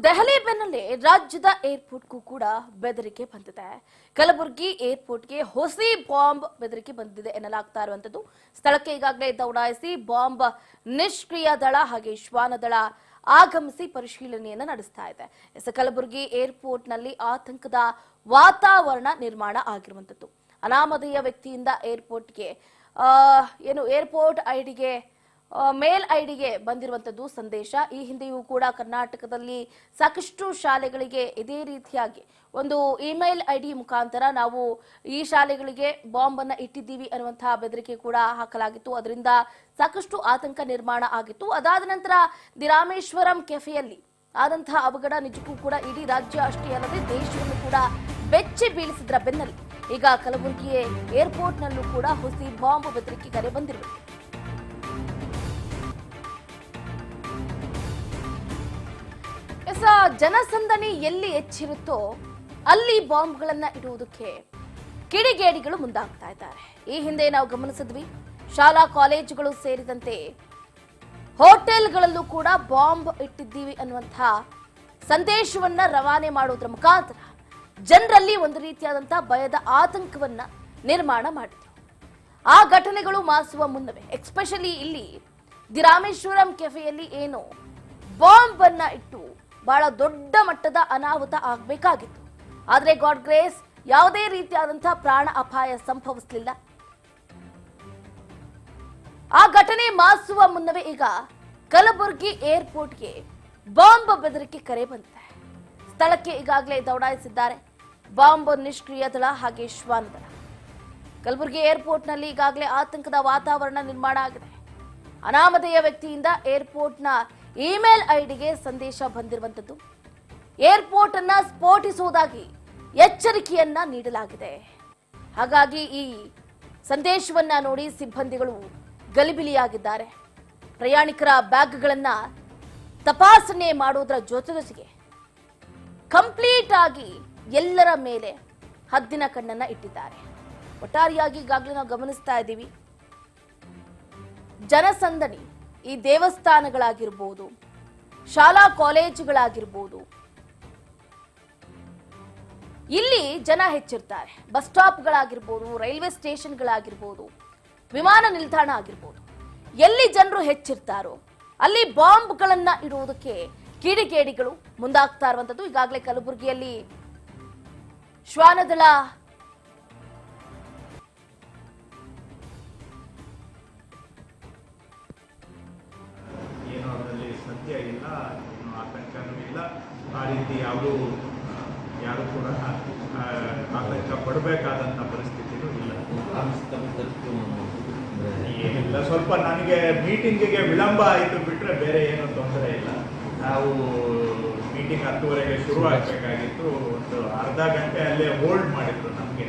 ದೆಹಲಿ ಬೆನ್ನಲ್ಲೇ ರಾಜ್ಯದ ಏರ್ಪೋರ್ಟ್ಗೂ ಕೂಡ ಬೆದರಿಕೆ ಬಂದಿದೆ. ಕಲಬುರಗಿ ಏರ್ಪೋರ್ಟ್ಗೆ ಹೊಸ ಬಾಂಬ್ ಬೆದರಿಕೆ ಬಂದಿದೆ ಎನ್ನಲಾಗ್ತಾ ಇರುವಂತದ್ದು. ಸ್ಥಳಕ್ಕೆ ಈಗಾಗಲೇ ದೌಡಾಯಿಸಿ ಬಾಂಬ್ ನಿಷ್ಕ್ರಿಯ ದಳ ಹಾಗೆ ಶ್ವಾನ ದಳ ಆಗಮಿಸಿ ಪರಿಶೀಲನೆಯನ್ನ ನಡೆಸ್ತಾ ಇದೆ. ಕಲಬುರಗಿ ಏರ್ಪೋರ್ಟ್ನಲ್ಲಿ ಆತಂಕದ ವಾತಾವರಣ ನಿರ್ಮಾಣ ಆಗಿರುವಂತದ್ದು. ಅನಾಮಧೇಯ ವ್ಯಕ್ತಿಯಿಂದ ಏರ್ಪೋರ್ಟ್ಗೆ ಏರ್ಪೋರ್ಟ್ ಐಡಿಗೆ ಮೇಲ್ ಐಡಿಗೆ ಬಂದಿರುವಂತದ್ದು ಸಂದೇಶ. ಈ ಹಿಂದೆಯೂ ಕೂಡ ಕರ್ನಾಟಕದಲ್ಲಿ ಸಾಕಷ್ಟು ಶಾಲೆಗಳಿಗೆ ಇದೇ ರೀತಿಯಾಗಿ ಒಂದು ಇಮೇಲ್ ಐಡಿ ಮುಖಾಂತರ ನಾವು ಈ ಶಾಲೆಗಳಿಗೆ ಬಾಂಬ್ ಅನ್ನ ಇಟ್ಟಿದ್ದೀವಿ ಅನ್ನುವಂತಹ ಬೆದರಿಕೆ ಕೂಡ ಹಾಕಲಾಗಿತ್ತು. ಅದರಿಂದ ಸಾಕಷ್ಟು ಆತಂಕ ನಿರ್ಮಾಣ ಆಗಿತ್ತು. ಅದಾದ ನಂತರ ದಿ ರಾಮೇಶ್ವರಂ ಕೆಫೆಯಲ್ಲಿ ಆದಂತಹ ಅವಘಡ ನಿಜಕ್ಕೂ ಕೂಡ ಇಡೀ ರಾಜ್ಯ ಅಷ್ಟೇ ಅಲ್ಲದೆ ದೇಶವನ್ನು ಕೂಡ ಬೆಚ್ಚಿ ಬೀಳಿಸಿದ್ರ ಬೆನ್ನಲ್ಲಿ ಈಗ ಕಲಬುರಗಿ ಏರ್ಪೋರ್ಟ್ನಲ್ಲೂ ಕೂಡ ಹೊಸ ಬಾಂಬ್ ಬೆದರಿಕೆ ಕರೆ ಬಂದಿರುವುದು. ಜನಸಂದಣಿ ಎಲ್ಲಿ ಹೆಚ್ಚಿರುತ್ತೋ ಅಲ್ಲಿ ಬಾಂಬ್ಗಳನ್ನ ಇಡುವುದಕ್ಕೆ ಕಿಡಿಗೇಡಿಗಳು ಮುಂದಾಗ್ತಾ ಇದ್ದಾರೆ. ಈ ಹಿಂದೆ ನಾವು ಗಮನಿಸಿದ್ವಿ, ಶಾಲಾ ಕಾಲೇಜುಗಳು ಸೇರಿದಂತೆ ಹೋಟೆಲ್ಗಳಲ್ಲೂ ಕೂಡ ಬಾಂಬ್ ಇಟ್ಟಿದ್ದೀವಿ ಅನ್ನುವಂತಹ ಸಂದೇಶವನ್ನ ರವಾನೆ ಮಾಡುವುದರ ಮುಖಾಂತರ ಜನರಲ್ಲಿ ಒಂದು ರೀತಿಯಾದಂತಹ ಭಯದ ಆತಂಕವನ್ನ ನಿರ್ಮಾಣ ಮಾಡಿದ್ರು. ಆ ಘಟನೆಗಳು ಮಾಸುವ ಮುನ್ನವೇ ಎಸ್ಪೆಷಲಿ ಇಲ್ಲಿ ದಿ ರಾಮೇಶ್ವರಂ ಕೆಫೆಯಲ್ಲಿ ಏನು ಬಾಂಬ್ ಅನ್ನ ಇಟ್ಟು ಬಹಳ ದೊಡ್ಡ ಮಟ್ಟದ ಅನಾಹುತ ಆಗಬೇಕಾಗಿತ್ತು. ಆದರೆ ಗಾಡ್ ಗ್ರೇಸ್ ಯಾವುದೇ ರೀತಿಯಾದಂತಹ ಪ್ರಾಣ ಅಪಾಯ ಸಂಭವಿಸಲಿಲ್ಲ. ಆ ಘಟನೆ ಮಾಸುವ ಮುನ್ನವೇ ಈಗ ಕಲಬುರಗಿ ಏರ್ಪೋರ್ಟ್ಗೆ ಬಾಂಬ್ ಬೆದರಿಕೆ ಕರೆ ಬಂದಿದೆ. ಸ್ಥಳಕ್ಕೆ ಈಗಾಗಲೇ ದೌಡಾಯಿಸಿದ್ದಾರೆ ಬಾಂಬ್ ನಿಷ್ಕ್ರಿಯ ದಳ ಹಾಗೆ ಶ್ವಾನ ದಳ. ಕಲಬುರಗಿ ಏರ್ಪೋರ್ಟ್ನಲ್ಲಿ ಈಗಾಗಲೇ ಆತಂಕದ ವಾತಾವರಣ ನಿರ್ಮಾಣ ಆಗಿದೆ. ಅನಾಮಧೇಯ ವ್ಯಕ್ತಿಯಿಂದ ಏರ್ಪೋರ್ಟ್ನ ಇಮೇಲ್ ಐಡಿಗೆ ಸಂದೇಶ ಬಂದಿರುವಂತದ್ದು. ಏರ್ಪೋರ್ಟ್ ಅನ್ನ ಸ್ಫೋಟಿಸುವುದಾಗಿ ಎಚ್ಚರಿಕೆಯನ್ನ ನೀಡಲಾಗಿದೆ. ಹಾಗಾಗಿ ಈ ಸಂದೇಶವನ್ನ ನೋಡಿ ಸಿಬ್ಬಂದಿಗಳು ಗಲಿಬಿಲಿಯಾಗಿದ್ದಾರೆ. ಪ್ರಯಾಣಿಕರ ಬ್ಯಾಗ್ಗಳನ್ನ ತಪಾಸಣೆ ಮಾಡುವುದರ ಜೊತೆಗೆ ಕಂಪ್ಲೀಟ್ ಆಗಿ ಎಲ್ಲರ ಮೇಲೆ ಹದ್ದಿನ ಕಣ್ಣನ್ನ ಇಟ್ಟಿದ್ದಾರೆ. ಒಟ್ಟಾರೆಯಾಗಿ ಈಗಾಗಲೇ ನಾವು ಗಮನಿಸ್ತಾ ಇದ್ದೀವಿ, ಜನಸಂದಣಿ ಈ ದೇವಸ್ಥಾನಗಳಾಗಿರ್ಬೋದು, ಶಾಲಾ ಕಾಲೇಜುಗಳಾಗಿರ್ಬೋದು, ಇಲ್ಲಿ ಜನ ಹೆಚ್ಚಿರ್ತಾರೆ. ಬಸ್ ಸ್ಟಾಪ್ಗಳಾಗಿರ್ಬೋದು, ರೈಲ್ವೆ ಸ್ಟೇಷನ್ಗಳಾಗಿರ್ಬೋದು, ವಿಮಾನ ನಿಲ್ದಾಣ ಆಗಿರ್ಬೋದು, ಎಲ್ಲಿ ಜನರು ಹೆಚ್ಚಿರ್ತಾರೋ ಅಲ್ಲಿ ಬಾಂಬ್ಗಳನ್ನ ಇಡುವುದಕ್ಕೆ ಕಿಡಿಗೇಡಿಗಳು ಮುಂದಾಗ್ತಾ ಇರುವಂತದ್ದು. ಈಗಾಗಲೇ ಕಲಬುರಗಿಯಲ್ಲಿ ಶ್ವಾನದಳ ಸತ್ಯ ಇಲ್ಲ, ಆತಂಕನೂ ಇಲ್ಲ. ಆ ರೀತಿ ಯಾರು ಕೂಡ ಆತಂಕ ಪಡಬೇಕಾದಂಥ ಪರಿಸ್ಥಿತಿನೂ ಇಲ್ಲ. ಏನಿಲ್ಲ, ಸ್ವಲ್ಪ ನನಗೆ ಮೀಟಿಂಗಿಗೆ ವಿಳಂಬ ಆಯಿತು ಬಿಟ್ಟರೆ ಬೇರೆ ಏನೂ ತೊಂದರೆ ಇಲ್ಲ. ನಾವು ಮೀಟಿಂಗ್ 10:30ಗೆ ಶುರು ಆಗಬೇಕಾಗಿತ್ತು. ಒಂದು ಅರ್ಧ ಗಂಟೆ ಅಲ್ಲೇ ಹೋಲ್ಡ್ ಮಾಡಿದ್ರು ನಮಗೆ.